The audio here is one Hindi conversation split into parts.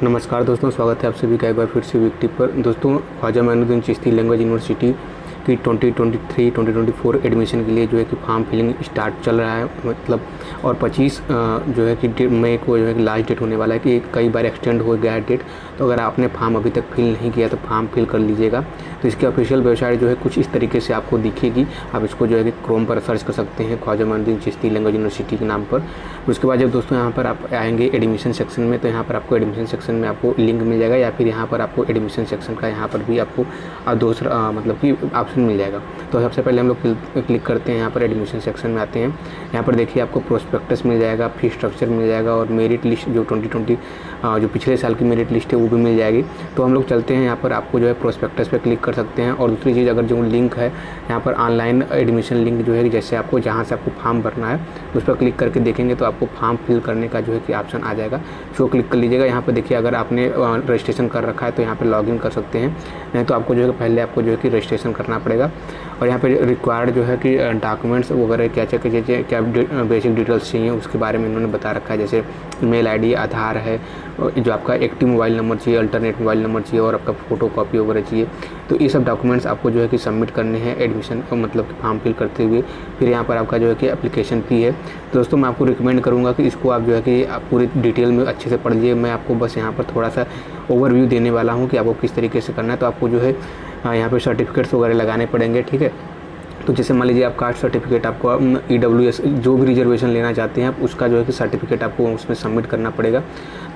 नमस्कार दोस्तों, स्वागत है आप सभी का एक बार फिर से वीक टिप पर। दोस्तों, ख्वाजा मोइनुद्दीन चिश्ती लैंग्वेज यूनिवर्सिटी की 2023-2024 एडमिशन के लिए जो है कि फॉर्म फिलिंग स्टार्ट चल रहा है, मतलब और 25 जो है कि मई को जो है कि लास्ट डेट होने वाला है कि कई बार एक्सटेंड हो गया है डेट। तो अगर आपने फॉर्म अभी तक फिल नहीं किया तो फॉर्म फिल कर लीजिएगा। तो इसकी ऑफिशियल वेबसाइट जो है कुछ इस तरीके से आपको दिखेगी। आप इसको जो है कि क्रोम पर सर्च कर सकते हैं, ख्वाजा मोइनुद्दीन चिश्ती लैंग्वेज यूनिवर्सिटी के नाम पर। उसके बाद जब दोस्तों यहाँ पर आप आएंगे एडमिशन सेक्शन में, तो यहाँ पर आपको एडमिशन सेक्शन में आपको लिंक मिल जाएगा, या फिर यहाँ पर आपको एडमिशन सेक्शन का यहाँ पर भी आपको दूसरा मतलब कि ऑप्शन मिल जाएगा। तो सबसे पहले हम लोग क्लिक करते हैं, यहाँ पर एडमिशन सेक्शन में आते हैं। यहाँ पर देखिए आपको प्रोस्पेक्टस मिल जाएगा, फी स्ट्रक्चर मिल जाएगा और मेरिट लिस्ट जो 2020 जो पिछले साल की मेरिट लिस्ट है वो भी मिल जाएगी। तो हम लोग चलते हैं, यहाँ पर आपको जो है प्रोस्पेक्टस पे क्लिक कर सकते हैं। और दूसरी चीज़, अगर जो लिंक है यहाँ पर ऑनलाइन एडमिशन लिंक जो है, जैसे आपको जहाँ से आपको फॉर्म भरना है उस पर क्लिक करके देखेंगे तो आपको फॉर्म फिल करने का जो है कि ऑप्शन आ जाएगा। इसको क्लिक कर लीजिएगा। यहाँ पर देखिए अगर आपने रजिस्ट्रेशन कर रखा है तो यहाँ पर लॉगिन कर सकते हैं, नहीं तो आपको जो है पहले आपको जो है कि रजिस्ट्रेशन करना पड़ेगा। और यहाँ पे रिक्वायर्ड जो है कि डॉक्यूमेंट्स वगैरह क्या बेसिक डिटेल्स चाहिए उसके बारे में इन्होंने बता रखा है। जैसे ईमेल आईडी, आधार है, जो आपका एक्टिव मोबाइल नंबर चाहिए, अल्टरनेट मोबाइल नंबर चाहिए और आपका फ़ोटो कॉपी वगैरह चाहिए। तो ये सब डॉक्यूमेंट्स आपको जो है कि सबमिट करने हैं एडमिशन मतलब कि फॉर्म फिल करते हुए। फिर यहाँ पर आपका जो है कि एप्लीकेशन फ़ी है। दोस्तों, मैं आपको रिकमेंड करूँगा कि इसको आप जो है कि आप पूरी डिटेल में अच्छे से पढ़ लीजिए। मैं आपको बस यहाँ पर थोड़ा सा ओवरव्यू देने वाला हूँ कि आपको किस तरीके से करना है। तो आपको जो है यहाँ पे सर्टिफिकेट्स वगैरह लगाने पड़ेंगे, ठीक है। तो जैसे मान लीजिए आप कास्ट सर्टिफिकेट, आपको EWS जो भी रिजर्वेशन लेना चाहते हैं आप, उसका जो है कि सर्टिफिकेट आपको उसमें सबमिट करना पड़ेगा,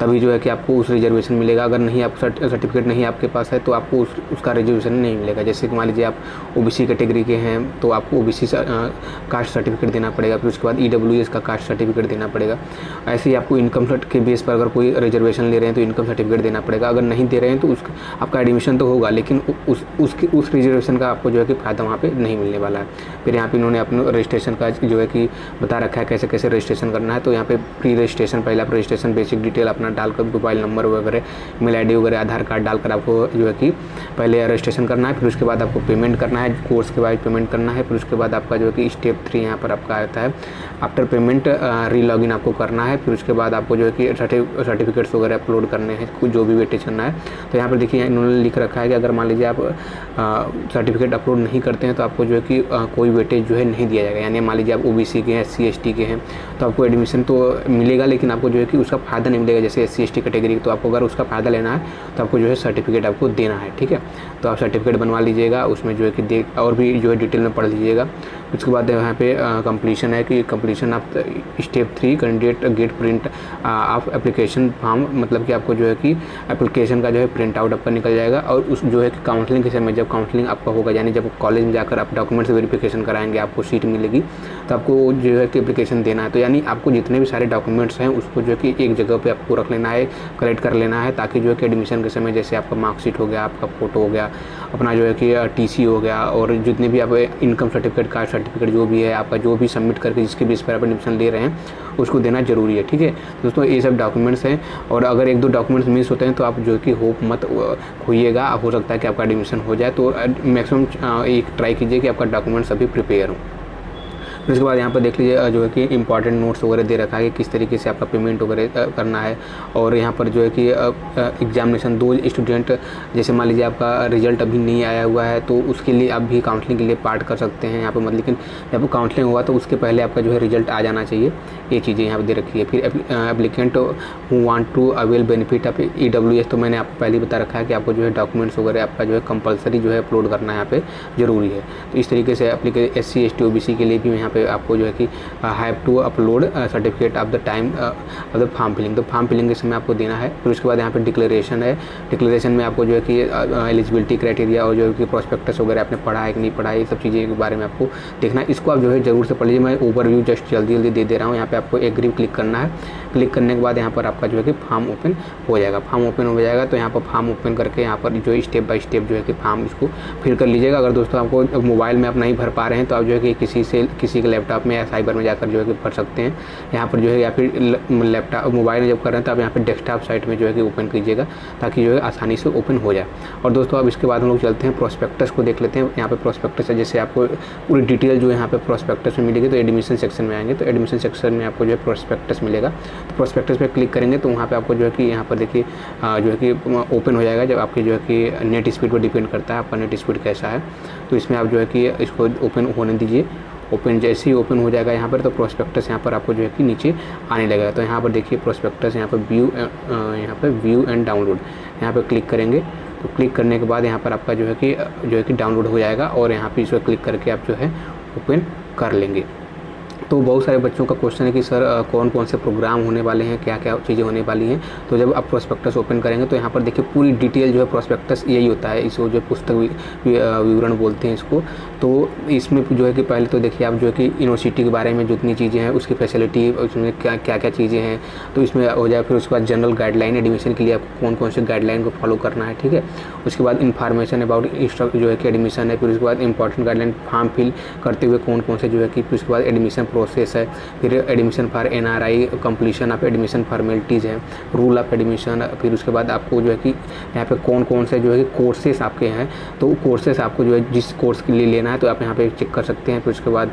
तभी जो है कि आपको उस रिजर्वेशन मिलेगा। अगर नहीं आप सर्टिफिकेट नहीं आपके पास है तो आपको उसका रिजर्वेशन नहीं मिलेगा। जैसे कि मान लीजिए आप OBC कैटेगरी के हैं तो आपको OBC कास्ट सर्टिफिकेट देना पड़ेगा, फिर उसके बाद EWS का कास्ट सर्टिफिकेट देना पड़ेगा। ऐसे ही आपको इनकम सर्ट के बेस पर अगर कोई रिजर्वेशन ले रहे हैं तो इनकम सर्टिफिकेट देना पड़ेगा। अगर नहीं दे रहे हैं तो आपका एडमिशन तो होगा, लेकिन उस रिजर्वेशन का आपको जो है कि फ़ायदा वहाँ पर नहीं मिलने वाला है। फिर यहाँ पे इन्होंने अपने रजिस्ट्रेशन का जो है कि बता रखा है कैसे कैसे रजिस्ट्रेशन करना है। तो यहाँ पे प्री रजिस्ट्रेशन, पहले आप रजिस्ट्रेशन बेसिक डिटेल अपना डालकर, मोबाइल नंबर वगैरह, ईमेल आईडी वगैरह, आधार कार्ड डालकर आपको जो है कि पहले रजिस्ट्रेशन करना है। फिर उसके बाद आपको पेमेंट करना है, कोर्स के बाद पेमेंट करना है। फिर उसके बाद आपका जो है कि स्टेप 3 यहाँ पर आपका आता है, आफ्टर पेमेंट री लॉगिन आपको करना है। फिर उसके बाद आपको जो है कि सर्टिफिकेट्स वगैरह अपलोड करने हैं, कुछ जो भी वेटेज करना है। तो यहाँ पर देखिए इन्होंने लिख रखा है कि अगर मान लीजिए आप सर्टिफिकेट अपलोड नहीं करते हैं तो आपको जो है कि कोई वेटेज जो है नहीं दिया जाएगा। यानी मान लीजिए आप OBC के हैं, SC ST के हैं तो आपको एडमिशन तो मिलेगा, लेकिन आपको जो है कि उसका फ़ायदा नहीं मिलेगा। जैसे SC ST कैटेगरी, तो आपको अगर उसका फ़ायदा लेना है तो आपको जो है सर्टिफिकेट आपको देना है, ठीक है। तो आप सर्टिफिकेट बनवा लीजिएगा, उसमें जो है कि और भी जो है डिटेल में पढ़ लीजिएगा। उसके बाद यहाँ पे कंप्लीशन है कि completion of step 3 candidate get print of application form, मतलब कि आपको जो है कि एप्लीकेशन का जो है प्रिंट आउट आपका निकल जाएगा। और उस जो है कि काउंसलिंग के समय, जब काउंसलिंग आपका होगा, यानी जब कॉलेज में जाकर आप डॉक्यूमेंट्स वेरिफिकेशन कराएंगे, आपको सीट मिलेगी, तो आपको जो है कि एप्लीकेशन देना है। तो यानी आपको जितने भी सारे डॉक्यूमेंट्स हैं उसको जो है कि एक जगह पे आपको रख लेना है, कलेक्ट कर लेना है, ताकि जो है कि एडमिशन के समय जैसे आपका मार्कशीट हो गया, आपका फ़ोटो हो गया, अपना जो है कि TC हो गया, और जितने भी आप इनकम सर्टिफिकेट, कास्ट सर्टिफिकेट जो भी है आपका, जो भी सबमिट करके जिसके बेस पर आप एडमिशन ले रहे हैं उसको देना जरूरी है, ठीक है दोस्तों। ये सब डॉक्यूमेंट्स हैं, और अगर 1-2 डॉक्यूमेंट्स मिस होते हैं तो आप जो है कि होप मत खोइएगा, हो सकता है कि आपका एडमिशन हो जाए। तो मैक्सिमम एक ट्राई कीजिए कि आपका डॉक्यूमेंट्स अभी प्रिपेयर हो। फिर उसके बाद यहाँ पर देख लीजिए जो है कि इंपॉर्टेंट नोट्स वगैरह दे रखा है कि किस तरीके से आपका पेमेंट वगैरह करना है। और यहाँ पर जो है कि एग्जामिनेशन 2 स्टूडेंट, जैसे मान लीजिए आपका रिजल्ट अभी नहीं आया हुआ है तो उसके लिए आप भी काउंसलिंग के लिए पार्ट कर सकते हैं यहाँ पर, मतलब लेकिन जब काउंसलिंग हुआ तो उसके पहले आपका जो है रिजल्ट आ जाना चाहिए। ये चीज़ें यहाँ पर दे रखी है। फिर applicant who want to avail benefit of EWS, तो मैंने आपको पहले बता रखा है कि आपको जो है डॉक्यूमेंट्स वगैरह आपका जो है कंपलसरी जो है अपलोड करना यहाँ पे ज़रूरी है। तो इस तरीके से SC ST OBC के लिए भी यहाँ पे आपको जो है कि have to upload certificate of the time of the form filling, तो फॉर्म फिलिंग के समय आपको देना है। फिर उसके बाद यहाँ पे डिक्लेरेशन है। डिक्लेरेशन में आपको जो है कि एलिजिबिलिटी क्राइटेरिया और जो है कि प्रोस्पेक्टस वगैरह आपने पढ़ा है कि नहीं पढ़ा है, ये सब चीज़ें के बारे में आपको देखना है। इसको आप जो है जरूर से पढ़ लीजिए। मैं ओवरव्यू जस्ट जल्दी दे दे रहा हूँ। यहाँ पे आपको एग्री क्लिक करना है। क्लिक करने के बाद यहाँ पर आपका जो है कि फॉर्म ओपन हो जाएगा। फॉर्म ओपन हो जाएगा तो यहाँ पर फॉर्म ओपन करके यहाँ पर जो स्टेप बाय स्टेप जो है कि फॉर्म इसको फिल कर लीजिएगा। अगर दोस्तों आपको मोबाइल में आप नहीं भर पा रहे हैं तो आप जो है कि किसी कि लैपटॉप में या साइबर में जाकर जो है कि पढ़ सकते हैं यहाँ पर जो है, या फिर लैपटॉप मोबाइल में जब कर रहे हैं तो आप यहाँ पर डेस्कटॉप साइट में जो है कि ओपन कीजिएगा ताकि जो है आसानी से ओपन हो जाए। और दोस्तों अब इसके बाद हम लोग चलते हैं प्रोस्पेक्टस को देख लेते हैं। यहाँ पे प्रोस्पेक्टस है, जैसे आपको पूरी डिटेल जो है यहाँ पे प्रोस्पेक्टस में मिलेगी। तो एडमिशन सेक्शन में आएंगे तो एडमिशन सेक्शन में आपको जो है प्रोस्पेक्टस मिलेगा। तो प्रोस्पेक्टस पे क्लिक करेंगे तो वहाँ पे आपको जो है कि यहाँ पर देखिए जो है कि ओपन हो जाएगा। जब आपके जो है कि नेट स्पीड पर डिपेंड करता है आपका नेट स्पीड कैसा है, तो इसमें आप जो है कि इसको ओपन होने दीजिए। ओपन जैसे ही ओपन हो जाएगा यहाँ पर तो प्रोस्पेक्टस यहाँ पर आपको जो है कि नीचे आने लगेगा। तो यहाँ पर देखिए प्रोस्पेक्टस यहाँ पर व्यू एंड डाउनलोड यहाँ पर क्लिक करेंगे। तो क्लिक करने के बाद यहाँ पर आपका जो है कि डाउनलोड हो जाएगा और यहाँ पे इसको क्लिक करके आप जो है ओपन कर लेंगे। तो बहुत सारे बच्चों का क्वेश्चन है कि सर कौन कौन से प्रोग्राम होने वाले हैं, क्या क्या चीज़ें होने वाली हैं। तो जब आप प्रोस्पेक्टस ओपन करेंगे तो यहाँ पर देखिए पूरी डिटेल जो है प्रोस्पेक्टस यही होता है, इसको जो पुस्तक विवरण बोलते हैं इसको। तो इसमें जो है कि पहले तो देखिए आप जो है कि यूनिवर्सिटी के बारे में जितनी चीज़ें हैं उसकी फैसिलिटी, उसमें क्या क्या क्या चीज़ें हैं तो इसमें हो जाए। फिर उसके बाद जनरल गाइडलाइन, एडमिशन के लिए आपको कौन कौन से गाइडलाइन को फॉलो करना है, ठीक है। उसके बाद इन्फॉर्मेशन अबाउट जो है कि एडमिशन है। फिर उसके बाद इंपॉर्टेंट गाइडलाइन फॉर्म फिल करते हुए कौन कौन से जो है कि, फिर उसके बाद एडमिशन प्रोसेस है। फिर admission for NRI, completion of admission formalities है, रूल ऑफ एडमिशन। फिर उसके बाद आपको जो है कि यहाँ पे कौन कौन से जो है कि कोर्सेस आपके हैं, तो कोर्सेस आपको जो है जिस कोर्स के लिए लेना है तो आप यहाँ पे चेक कर सकते हैं। फिर उसके बाद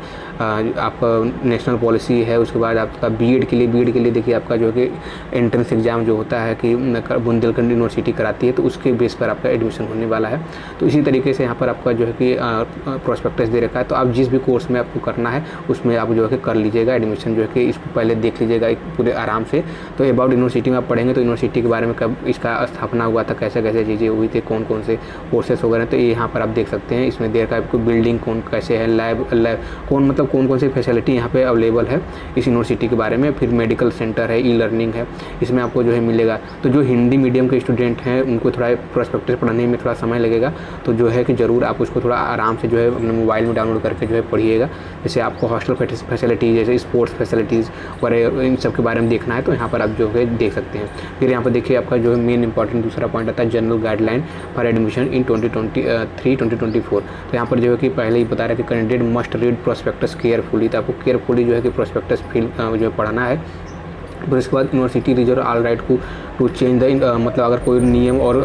आपका नेशनल पॉलिसी है। उसके बाद आपका बीएड के लिए देखिए आपका जो है कि एंट्रेंस एग्ज़ाम जो होता है कि बुंदेलखंड यूनिवर्सिटी कराती है, तो उसके बेस पर आपका एडमिशन होने वाला है। तो इसी तरीके से यहाँ पर आपका जो है कि प्रोस्पेक्टस दे रखा है। तो आप जिस भी कोर्स में आपको करना है उसमें आप जो है कि कर लीजिएगा एडमिशन, जो है कि इसको पहले देख लीजिएगा एक पूरे आराम से। तो अबाउट यूनिवर्सिटी में आप पढ़ेंगे तो यूनिवर्सिटी के बारे में कब इसका स्थापना हुआ था, कैसे कैसे चीज़ें हुई थी, कौन कौन से कोर्सेस वगैरह, तो ये यहाँ पर आप देख सकते हैं। इसमें देर का आपको बिल्डिंग कौन कैसे है, लैब कौन कौन सी फैसिलिटी यहाँ पे अवेलेबल है इस यूनिवर्सिटी के बारे में। फिर मेडिकल सेंटर है, ई लर्निंग है, इसमें आपको जो है मिलेगा। तो जो हिंदी मीडियम के स्टूडेंट हैं उनको थोड़ा प्रोस्पेक्टस पढ़ने में थोड़ा समय लगेगा, तो जो है कि ज़रूर आप उसको थोड़ा आराम से जो है अपने मोबाइल में डाउनलोड करके जो है पढ़िएगा। जैसे आपको हॉस्टल फैसिलिटीज़, जैसे स्पोर्ट्स फैसिलिटीज़ और इन सब के बारे में देखना है तो यहाँ पर आप जो है देख सकते हैं। फिर यहाँ पर देखिए आपका जो है मेन इंपॉर्टेंट दूसरा पॉइंट आता है general guideline for admission in 2023-2024। तो यहाँ पर जो है कि पहले ही बता रहा है कि candidate must read prospectus carefully, तो आपको केयरफुली जो है कि प्रोस्पेक्टस जो है पढ़ना है। फिर उसके बाद university reserve all right to change the मतलब अगर कोई नियम और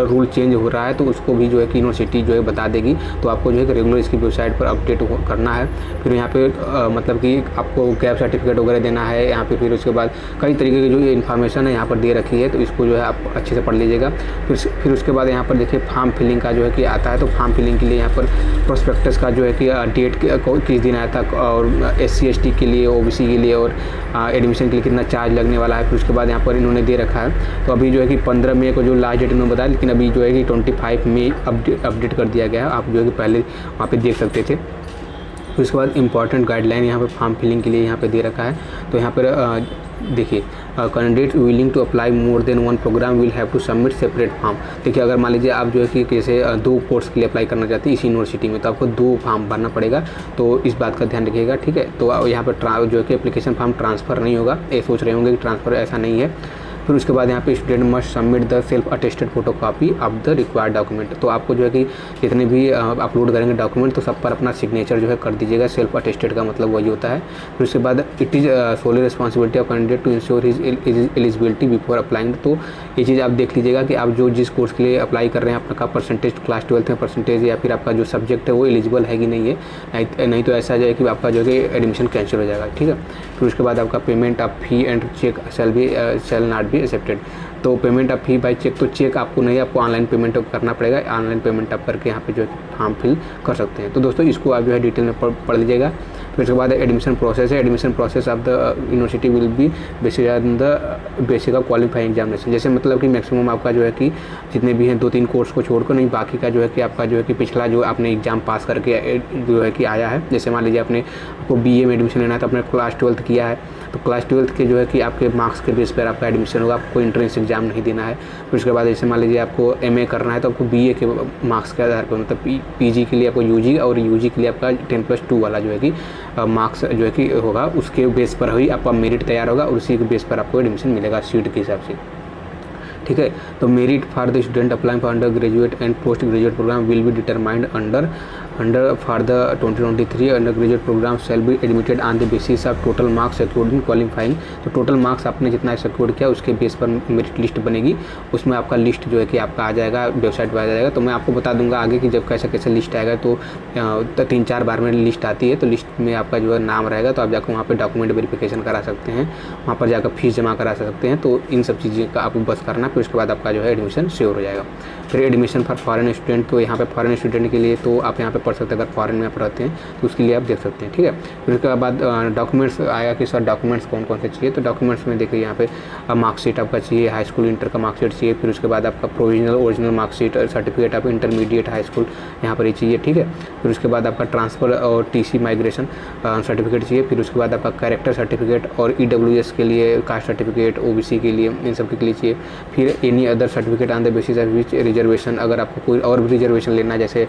रूल चेंज हो रहा है तो उसको भी जो है कि यूनिवर्सिटी जो है बता देगी। तो आपको जो है कि रेगुलर इसकी वेबसाइट पर अपडेट करना है। फिर यहाँ पे मतलब कि आपको गैप सर्टिफिकेट वगैरह देना है यहाँ पे। फिर उसके बाद कई तरीके की जो इन्फॉर्मेशन है यहाँ पर दे रखी है, तो इसको जो है आप अच्छे से पढ़ लीजिएगा। फिर उसके बाद यहाँ पर देखिए फॉर्म फिलिंग का जो है कि आता है। तो फॉर्म फिलिंग के लिए यहाँ पर प्रोस्पेक्टस का जो है कि डेट किस दिन आया था, और SC ST के लिए, OBC के लिए, और एडमिशन के लिए कितना चार्ज लगने वाला है। फिर उसके बाद यहाँ पर इन्होंने दे रखा है। तो अभी जो है कि 15 मई को जो लास्ट डेट इन्होंने बताया, लेकिन अभी जो है कि 25 मई अपडेट कर दिया गया है। आप जो है कि पहले वहाँ पे देख सकते थे। फिर उसके बाद इंपॉर्टेंट गाइडलाइन यहाँ पे फॉर्म फिलिंग के लिए यहाँ पे दे रखा है। तो यहाँ पर देखिए candidate willing to apply more than one program will have to submit separate form. देखिए अगर मान लीजिए आप जो है कि जैसे 2 कोर्स के लिए अप्लाई करना चाहते हैं इसी यूनिवर्सिटी में, तो आपको 2 फॉर्म भरना पड़ेगा। तो इस बात का ध्यान रखिएगा, ठीक है। तो यहाँ पर जो है कि एप्लीकेशन फॉर्म ट्रांसफ़र नहीं होगा, ये सोच रहे होंगे कि ट्रांसफ़र, ऐसा नहीं है। फिर उसके बाद यहाँ पे student must submit the self attested photocopy of the required document. तो आपको जो है कि जितने भी अपलोड करेंगे डॉक्यूमेंट तो सब पर अपना सिग्नेचर जो है कर दीजिएगा। सेल्फ अटेस्टेड का मतलब वही होता है। फिर उसके बाद it is solely responsibility of candidate to ensure his eligibility before applying. तो ये चीज़ आप देख लीजिएगा कि आप जो जिस कोर्स के लिए अप्लाई कर रहे हैं आपका परसेंटेज क्लास 12 में परसेंटेज या फिर आपका जो सब्जेक्ट है वो एलिजिबल है कि नहीं है, नहीं तो ऐसा जाए कि आपका जो है एडमिशन कैंसिल हो जाएगा, ठीक है। फिर उसके बाद आपका payment of fee and cheque shall not be accepted. तो payment of fee by cheque, तो चेक आपको नहीं, आपको ऑनलाइन पेमेंट करना पड़ेगा। ऑनलाइन पेमेंट आप करके यहाँ पे जो है फॉर्म फिल कर सकते हैं। तो दोस्तों इसको आप जो है डिटेल में पढ़ लीजिएगा। फिर उसके बाद एडमिशन प्रोसेस है। Admission process of the university will be basic on the basic of qualifying examination. जैसे मतलब कि मैक्सिमम आपका जो है कि जितने भी हैं 2-3 कोर्स को छोड़कर, नहीं बाकी का जो है कि आपका जो है कि पिछला जो आपने एग्जाम पास करके जो है कि आया है। जैसे मान लीजिए आपको BA में एडमिशन लेना है तो आपने क्लास 12 किया है, तो क्लास 12 के जो है कि आपके मार्क्स के बेस पर आपका एडमिशन होगा, आपको एंट्रेंस एग्जाम नहीं देना है। फिर उसके बाद जैसे मान लीजिए आपको MA करना है तो आपको BA के मार्क्स के आधार पर, मतलब PG के लिए आपको UG और UG के लिए आपका 10+2 वाला जो है कि मार्क्स जो है कि होगा, उसके बेस पर ही आपका मेरिट तैयार होगा और उसी के बेस पर आपको एडमिशन मिलेगा सीट के हिसाब से, ठीक है। तो merit for the student applying for undergraduate and postgraduate program will be determined under under for the 2023 undergraduate program shall be admitted on the basis of total marks secured in qualifying. तो टोटल मार्क्स आपने जितना सिक्योर्ड किया उसके बेस पर मेरिट लिस्ट बनेगी, उसमें आपका लिस्ट जो है कि आपका आ जाएगा, वेबसाइट पर आ जाएगा। तो मैं आपको बता दूंगा आगे कि जब कैसे कैसे लिस्ट आएगा। तो 3-4 बार में लिस्ट आती है, तो लिस्ट में आपका जो है नाम रहेगा, तो आप जाकर वहाँ पर डॉक्यूमेंट वेरिफिकेशन करा सकते हैं, वहाँ पर जाकर फीस जमा करा सकते हैं। तो इन सब चीज़ों का आपको बस करना, फिर उसके बाद आपका जो है एडमिशन श्योर हो जाएगा। फिर एडमिशन फॉर फॉरेन स्टूडेंट, तो यहाँ पे फॉरेन स्टूडेंट के लिए तो आप यहाँ पे पढ़ सकते हैं, अगर फॉरेन में आप रहते हैं तो उसके लिए आप देख सकते हैं, ठीक है। फिर उसके बाद डॉक्यूमेंट्स आया कि सर डॉक्यूमेंट्स कौन कौन से चाहिए। तो डॉक्यूमेंट्स में देखिए यहाँ पे मार्कशीट आपका चाहिए, हाई स्कूल इंटर का मार्कशीट चाहिए, फिर उसके बाद आपका provisional original marksheet, certificate of intermediate high school यहाँ पर ही चाहिए, ठीक है। फिर उसके बाद आपका ट्रांसफ़र और TC माइग्रेशन सर्टिफिकेट चाहिए। फिर उसके बाद आपका कैरेक्टर सर्टिफिकेट और EWS के लिए कास्ट सर्टिफिकेट, OBC के लिए, इन सब के लिए चाहिए। फिर any other certificate on the basis of which reservation, अगर आपको कोई और भी रिजर्वेशन लेना है, जैसे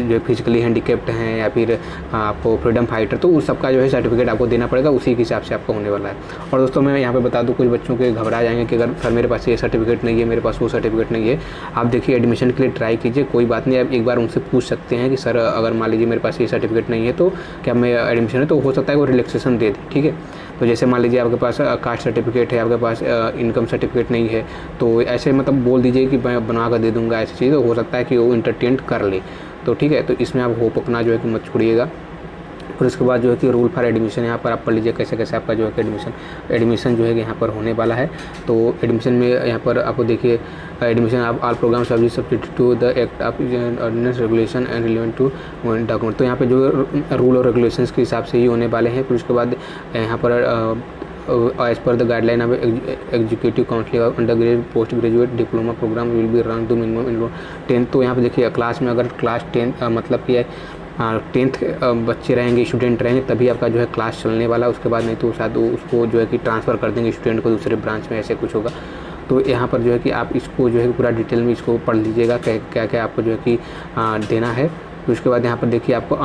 जो फिजिकली हैंडीकैप्ड हैं या फिर आपको फ्रीडम फाइटर, तो उस सबका जो है सर्टिफिकेट आपको देना पड़ेगा, उसी के हिसाब से आपका होने वाला है। और दोस्तों मैं यहाँ पे बता दूँ, कुछ बच्चों के घबरा जाएंगे कि अगर सर मेरे पास ये सर्टिफिकेट नहीं है, मेरे पास वो सर्टिफिकेट नहीं है। आप देखिए एडमिशन के लिए ट्राई कीजिए, कोई बात नहीं, आप एक बार उनसे पूछ सकते हैं कि सर अगर मान लीजिए मेरे पास ये सर्टिफिकेट नहीं है तो क्या मैं एडमिशन है, तो हो सकता है वो रिलैक्सेशन दे दें, ठीक है। तो जैसे मान लीजिए आपके पास कास्ट सर्टिफिकेट है, आपके पास इनकम सर्टिफिकेट नहीं है, तो ऐसे मतलब बोल दीजिए कि मैं बना कर दे दूँगा, ऐसी चीज़ हो सकता है कि वो इंटरटेन कर ले, तो ठीक है। तो इसमें आप होप अपना जो है कि मत छोड़िएगा। फिर उसके बाद जो है कि रूल फॉर एडमिशन यहाँ पर आप पढ़ लीजिए कैसे कैसे आपका जो है कि एडमिशन जो है कि यहाँ पर होने वाला है। तो एडमिशन में यहाँ पर आपको देखिए एडमिशन आप all program subject to the act of ordinance regulation and relevant to document. तो यहाँ पे जो रूल और रेगुलेशंस के हिसाब से ही होने वाले हैं। फिर उसके बाद यहाँ पर as per the guideline of executive council of undergraduate postgraduate diploma program will be run to minimum 10। तो यहाँ पे देखिए क्लास में अगर क्लास 10 मतलब कि 10th बच्चे रहेंगे, स्टूडेंट रहेंगे, तभी आपका जो है क्लास चलने वाला, उसके बाद नहीं तो शायद उसको जो है कि ट्रांसफ़र कर देंगे स्टूडेंट को दूसरे ब्रांच में, ऐसे कुछ होगा। तो यहाँ पर जो है कि आप इसको जो है पूरा डिटेल में इसको पढ़ लीजिएगा, क्या क्या आपको जो है कि देना है। तो उसके बाद यहाँ पर देखिए आपको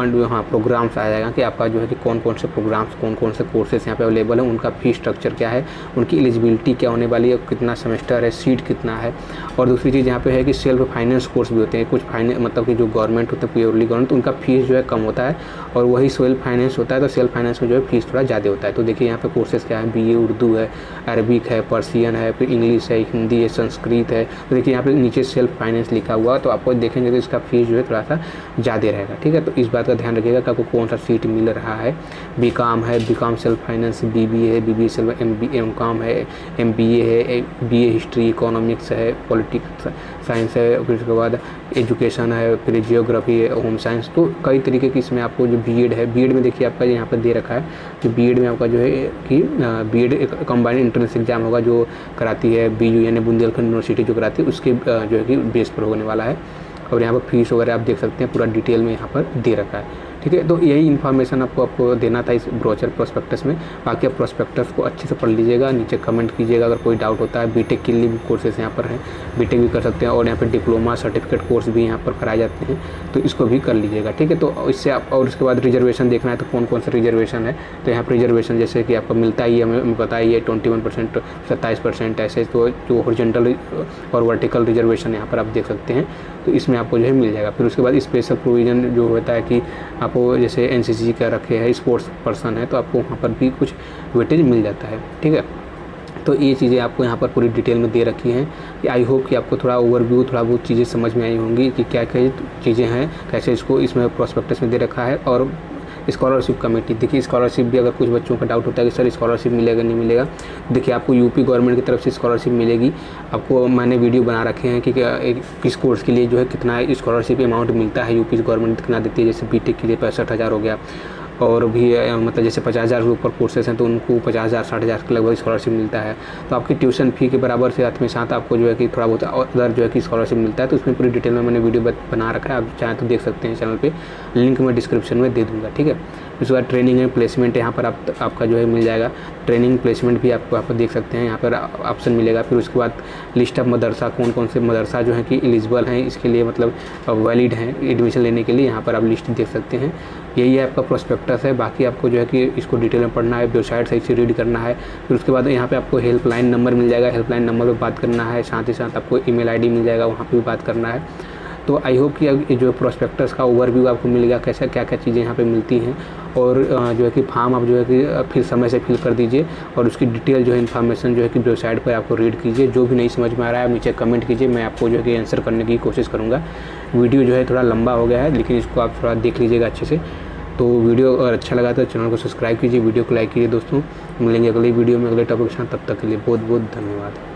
प्रोग्राम्स आ जाएगा कि आपका जो है कि कौन कौन से प्रोग्राम्स, कौन कौन से कोर्सेज यहाँ पे अवेलेबल हैं, उनका फी स्ट्रक्चर क्या है, उनकी एलिजिबिलिटी क्या होने वाली है, कितना सेमेस्टर है, सीट कितना है। और दूसरी चीज़ यहाँ पे है कि सेल्फ फाइनेंस कोर्स भी होते हैं, कुछ फाइनेंस मतलब कि जो गवर्नमेंट होते हैं प्योरली गवर्नमेंट, तो उनका फीस जो है कम होता है, और वही सेल्फ फाइनेंस होता है, तो सेल्फ फाइनेंस में जो है फीस थोड़ा ज़्यादा होता है। तो देखिए यहाँ पे कोर्सेज क्या है, BA उर्दू है, अरबिक है, पर्सियन है, फिर इंग्लिश है, हिंदी है, संस्कृत है। तो देखिए यहाँ पे नीचे सेल्फ फाइनेंस लिखा हुआ, तो आपको देखेंगे तो इसका फीस जो है थोड़ा सा ज़्यादा रहेगा, ठीक है। तो इस बात का ध्यान रखिएगा कि आपको कौन सा सीट मिल रहा है। BCom है, BCom सेल्फ फाइनेंस, BBA है, BBA सेल्फ MCom है, MBA है, BA हिस्ट्री, इकोनॉमिक्स है, पॉलिटिक्स साइंस है, फिर उसके बाद एजुकेशन है, फिर जियोग्राफी है, होम साइंस। तो कई तरीके की इसमें आपको जो BEd है, BEd में देखिए आपका यहाँ पर दे रखा है कि BEd में आपका जो है कि BEd एक कंबाइंड एंट्रेंस एग्जाम होगा जो कराती है BU यानी बुंदेलखंड यूनिवर्सिटी जो कराती है, उसके जो है कि बेस पर होने वाला है। और यहाँ पर फीस वगैरह आप देख सकते हैं, पूरा डिटेल में यहाँ पर दे रखा है, ठीक है। तो यही इन्फॉर्मेशन आपको देना था इस ब्रोचर प्रोस्पेक्टस में। बाकी आप प्रोस्पेक्टस को अच्छे से पढ़ लीजिएगा, नीचे कमेंट कीजिएगा अगर कोई डाउट होता है। बीटेक के लिए भी कोर्सेज यहाँ पर हैं, बीटेक भी कर सकते हैं, और यहाँ पर डिप्लोमा सर्टिफिकेट कोर्स भी यहाँ पर कराए जाते हैं, तो इसको भी कर लीजिएगा, ठीक है। तो इससे आप, और उसके बाद रिजर्वेशन देखना है तो कौन कौन सा रिजर्वेशन है। तो यहाँ पर रिजर्वेशन जैसे कि आपको मिलता ही है, हमें पता ही है 21%, 27% ऐसे, तो जो हॉरिजॉन्टल और वर्टिकल रिजर्वेशन यहाँ पर आप देख सकते हैं, तो इसमें आपको जो है मिल जाएगा। फिर उसके बाद स्पेशल प्रोविज़न जो होता है कि आपको जैसे NCC का रखे है, स्पोर्ट्स पर्सन है, तो आपको वहाँ पर भी कुछ वेटेज मिल जाता है, ठीक है। तो ये चीज़ें आपको यहाँ पर पूरी डिटेल में दे रखी हैं कि आई होप कि आपको थोड़ा ओवरव्यू, थोड़ा बहुत चीज़ें समझ में आई होंगी कि क्या क्या चीज़ें हैं, कैसे इसको इसमें प्रोस्पेक्टस में दे रखा है। और स्कॉलरशिप कमेटी, देखिए स्कॉलरशिप भी अगर कुछ बच्चों का डाउट होता है कि सर स्कॉलरशिप मिलेगा नहीं मिलेगा, देखिए आपको यूपी गवर्नमेंट की तरफ से स्कॉलरशिप मिलेगी। आपको मैंने वीडियो बना रखे हैं कि किस कोर्स के लिए जो है कितना स्कॉलरशिप अमाउंट मिलता है, यूपी गवर्नमेंट कितना देती है। जैसे बीटेक के लिए 65,000 हो गया, और भी मतलब जैसे 50,000 के ऊपर कोर्सेज हैं तो उनको 50,000 60,000 के लगभग स्कॉलरशिप मिलता है। तो आपकी ट्यूशन फ़ी के बराबर से साथ में साथ आपको जो है कि थोड़ा बहुत अदर जो है कि स्कॉलरशिप मिलता है। तो उसमें पूरी डिटेल में मैंने वीडियो बना रखा है, आप चाहें तो देख सकते हैं चैनल पे, लिंक मैं डिस्क्रिप्शन में दे दूँगा, ठीक है। उसके बाद ट्रेनिंग एंड प्लेसमेंट यहाँ पर आपका जो है मिल जाएगा, ट्रेनिंग प्लेसमेंट भी आपको यहाँ पर देख सकते हैं, यहाँ पर ऑप्शन मिलेगा। फिर उसके बाद लिस्ट ऑफ मदरसा, कौन कौन से मदरसा जो है कि एलिजिबल हैं इसके लिए, मतलब वैलिड हैं एडमिशन लेने के लिए, यहाँ पर आप लिस्ट देख सकते हैं। यही है आपका प्रोस्पेक्टस है। बाकी आपको जो है कि इसको डिटेल में पढ़ना है, वेबसाइट सही से रीड करना है। फिर उसके बाद यहाँ पे आपको हेल्पलाइन नंबर मिल जाएगा, हेल्पलाइन नंबर पे बात करना है। साथ ही साथ आपको email ID मिल जाएगा, वहाँ पे भी बात करना है। तो आई होप कि अब ये जो प्रोस्पेक्टस का ओवरव्यू आपको मिल गया, कैसा क्या क्या चीज़ें यहाँ पे मिलती हैं, और जो है कि फॉर्म आप जो है कि फिर समय से फिल कर दीजिए, और उसकी डिटेल जो है इन्फॉर्मेशन जो है कि वेबसाइट पर आपको रीड कीजिए। जो भी नहीं समझ में आ रहा है आप नीचे कमेंट कीजिए, मैं आपको जो है कि आंसर करने की कोशिश करूँगा। वीडियो जो है थोड़ा लंबा हो गया है, लेकिन इसको आप थोड़ा देख लीजिएगा अच्छे से। तो वीडियो अगर अच्छा लगा तो चैनल को सब्सक्राइब कीजिए, वीडियो को लाइक कीजिए। दोस्तों मिलेंगे अगली वीडियो में अगले टॉपिक के साथ, तब तक के लिए बहुत बहुत धन्यवाद।